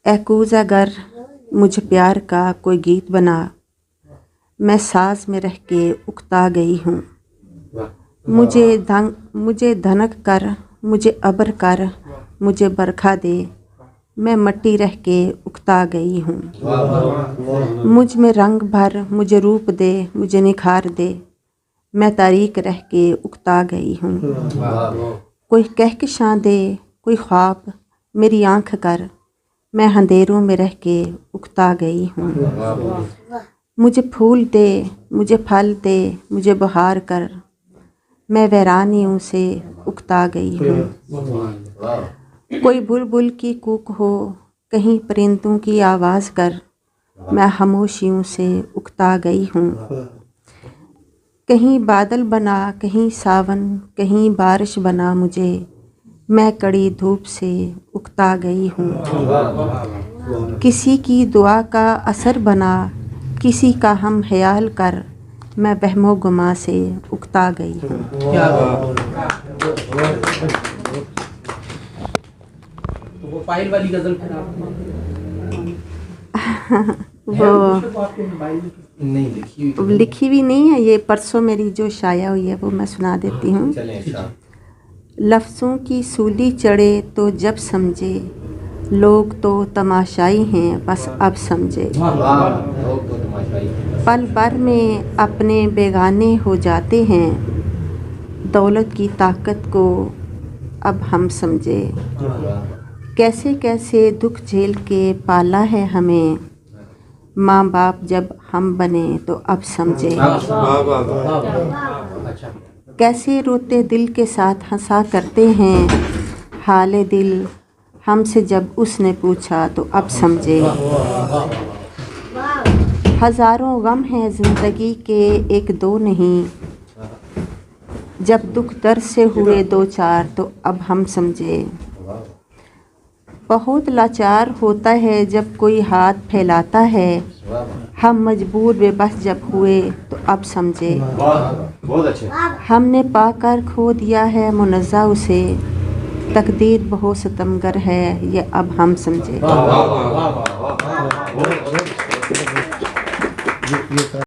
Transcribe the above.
ऐकूज़ अगर मुझ प्यार का कोई गीत बना, मैं साज में रह के उकता गई हूँ। मुझे धनक कर, मुझे अबर कर, मुझे बरखा दे, मैं मट्टी रह के उकता गई हूँ। मुझ में रंग भर, मुझे रूप दे, मुझे निखार दे, मैं तारीक रह के उकता गई हूँ। कोई कहकशां दे, कोई ख्वाब मेरी आँख कर, मैं अंधेरों में रह के उकता गई हूँ। मुझे फूल दे, मुझे फल दे, मुझे बहार कर, मैं वीरानियों से उकता गई हूँ। कोई बुलबुल की कूक हो, कहीं परिंदों की आवाज़ कर, मैं खामोशियों से उकता गई हूँ। कहीं बादल बना, कहीं सावन, कहीं बारिश बना मुझे, मैं कड़ी धूप से उकता गई हूँ। किसी की दुआ का असर बना, किसी का हम ख्याल कर, मैं वहमो गुमा से उकता गई हूँ। तो वो फाइल वाली गजल फिर आप वो लिखी भी नहीं है, ये परसों मेरी जो शाया हुई है वो मैं सुना देती हूँ। लफ्ज़ों की सूली चढ़े तो जब समझे, लोग तो तमाशाई हैं बस अब समझे। पल भर में अपने बेगाने हो जाते हैं, दौलत की ताकत को अब हम समझे। कैसे कैसे दुख झेल के पाला है हमें, माँ बाप जब हम बने तो अब समझे। कैसे रोते दिल के साथ हंसा करते हैं, हाले दिल हमसे जब उसने पूछा तो अब समझे। हज़ारों गम हैं ज़िंदगी के एक दो नहीं, जब दुख दर्द से हुए दो चार तो अब हम समझे। बहुत लाचार होता है जब कोई हाथ फैलाता है, हम मजबूर बेबस जब हुए तो अब समझे। हमने पाकर खो दिया है मुनज़्ज़ा उसे, तकदीर बहुत सितमगर है ये अब हम समझे।